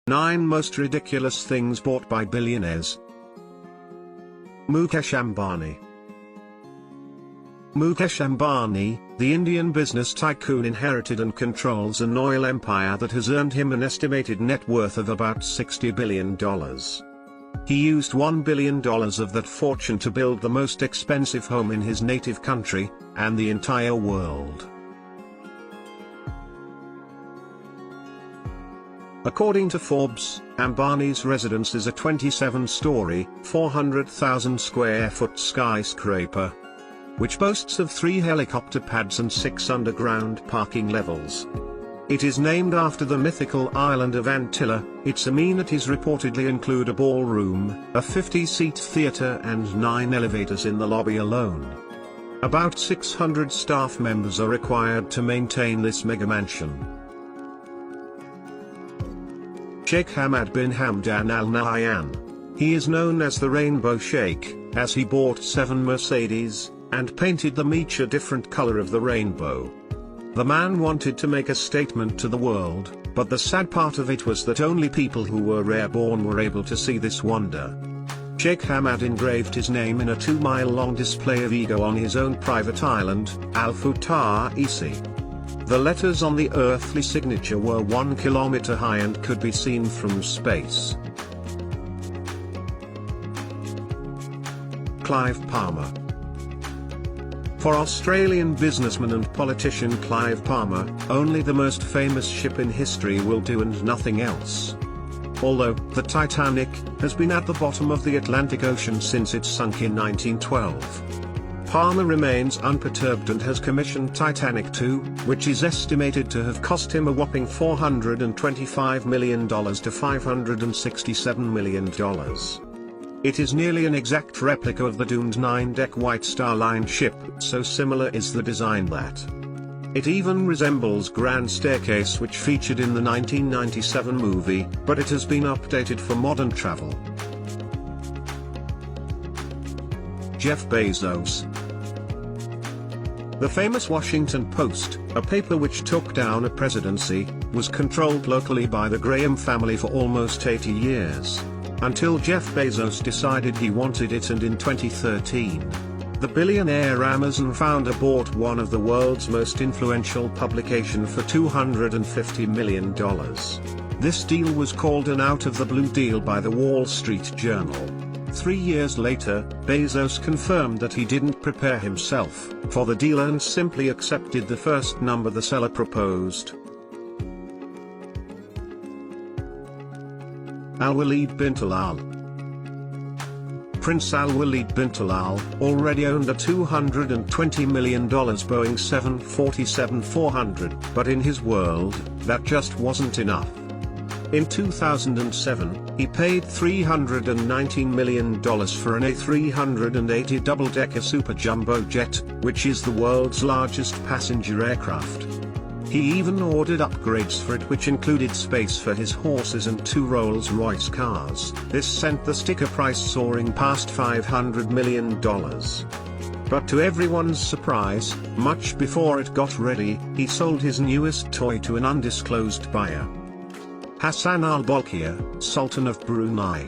9 Most Ridiculous Things Bought by Billionaires. Mukesh Ambani. Mukesh Ambani, the Indian business tycoon, inherited and controls an oil empire that has earned him an estimated net worth of about $60 billion. He used $1 billion of that fortune to build the most expensive home in his native country, and the entire world. According to Forbes, Ambani's residence is a 27-story, 400,000 square foot skyscraper, which boasts of 3 helicopter pads and 6 underground parking levels. It is named after the mythical island of Antilla. Its amenities reportedly include a ballroom, a 50-seat theater and 9 elevators in the lobby alone. About 600 staff members are required to maintain this mega-mansion. Sheikh Hamad bin Hamdan Al Nahyan. He is known as the Rainbow Sheikh, as he bought 7 Mercedes, and painted them each a different color of the rainbow. The man wanted to make a statement to the world, but the sad part of it was that only people who were airborne were able to see this wonder. Sheikh Hamad engraved his name in a 2-mile-long display of ego on his own private island, Al-Futar Isi. The letters on the earthly signature were 1 kilometer high and could be seen from space. Clive Palmer. For Australian businessman and politician Clive Palmer, only the most famous ship in history will do and nothing else. Although the Titanic has been at the bottom of the Atlantic Ocean since it sunk in 1912. Palmer remains unperturbed and has commissioned Titanic 2, which is estimated to have cost him a whopping $425 million to $567 million. It is nearly an exact replica of the doomed 9-deck White Star Line ship, so similar is the design that it even resembles Grand Staircase, which featured in the 1997 movie, but it has been updated for modern travel. Jeff Bezos. The famous Washington Post, a paper which took down a presidency, was controlled locally by the Graham family for almost 80 years. Until Jeff Bezos decided he wanted it, and in 2013, the billionaire Amazon founder bought one of the world's most influential publications for $250 million. This deal was called an out-of-the-blue deal by the Wall Street Journal. 3 years later, Bezos confirmed that he didn't prepare himself for the deal and simply accepted the first number the seller proposed. Al-Walid bin Talal. Prince Al-Walid bin Talal already owned a $220 million Boeing 747-400, but in his world, that just wasn't enough. In 2007, he paid $319 million for an A380 double-decker super jumbo jet, which is the world's largest passenger aircraft. He even ordered upgrades for it, which included space for his horses and 2 Rolls-Royce cars. This sent the sticker price soaring past $500 million. But to everyone's surprise, much before it got ready, he sold his newest toy to an undisclosed buyer. Hassan al-Bolkiah, Sultan of Brunei.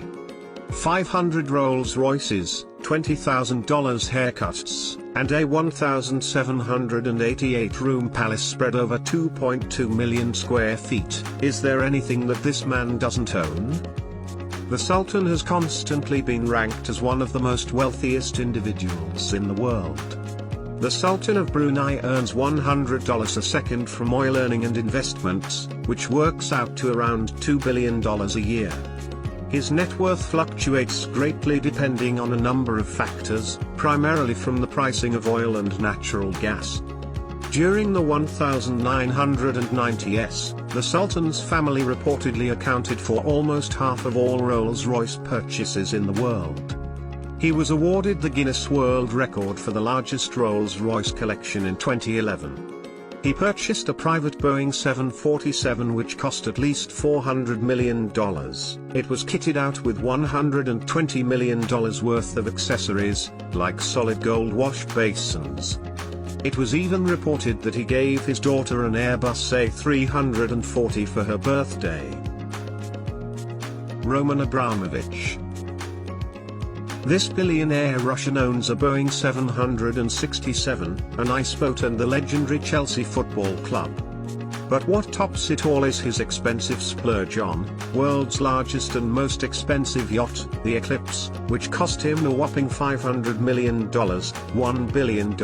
500 Rolls-Royces, $20,000 haircuts, and a 1,788-room palace spread over 2.2 million square feet. Is there anything that this man doesn't own? The Sultan has constantly been ranked as one of the most wealthiest individuals in the world. The Sultan of Brunei earns $100 a second from oil earning and investments, which works out to around $2 billion a year. His net worth fluctuates greatly depending on a number of factors, primarily from the pricing of oil and natural gas. During the 1990s, the Sultan's family reportedly accounted for almost half of all Rolls-Royce purchases in the world. He was awarded the Guinness World Record for the largest Rolls-Royce collection in 2011. He purchased a private Boeing 747 which cost at least $400 million. It was kitted out with $120 million worth of accessories, like solid gold wash basins. It was even reported that he gave his daughter an Airbus A340 for her birthday. Roman Abramovich. This billionaire Russian owns a Boeing 767, an ice boat and the legendary Chelsea Football Club. But what tops it all is his expensive splurge on world's largest and most expensive yacht, the Eclipse, which cost him a whopping $500 million, $1 billion.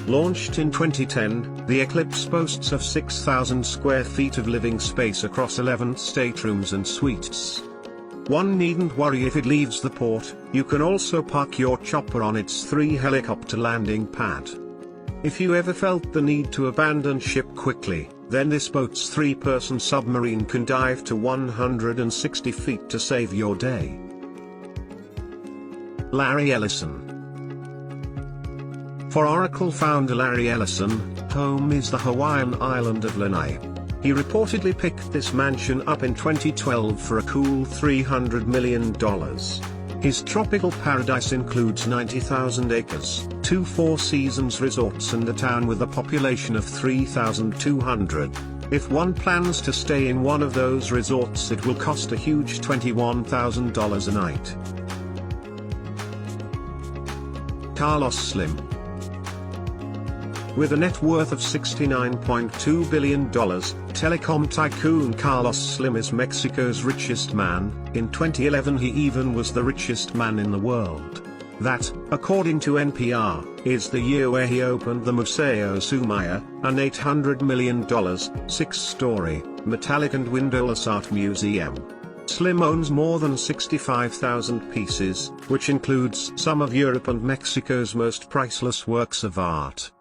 Launched in 2010, the Eclipse boasts of 6,000 square feet of living space across 11 staterooms and suites. One needn't worry if it leaves the port, you can also park your chopper on its 3 helicopter landing pad. If you ever felt the need to abandon ship quickly, then this boat's 3-person submarine can dive to 160 feet to save your day. Larry Ellison. For Oracle founder Larry Ellison, home is the Hawaiian island of Lanai. He reportedly picked this mansion up in 2012 for a cool $300 million. His tropical paradise includes 90,000 acres, 2 Four Seasons resorts and a town with a population of 3,200. If one plans to stay in one of those resorts, it will cost a huge $21,000 a night. Carlos Slim. With a net worth of $69.2 billion, telecom tycoon Carlos Slim is Mexico's richest man. In 2011 he even was the richest man in the world. That, according to NPR, is the year where he opened the Museo Sumaya, an $800 million, 6-story, metallic and windowless art museum. Slim owns more than 65,000 pieces, which includes some of Europe and Mexico's most priceless works of art.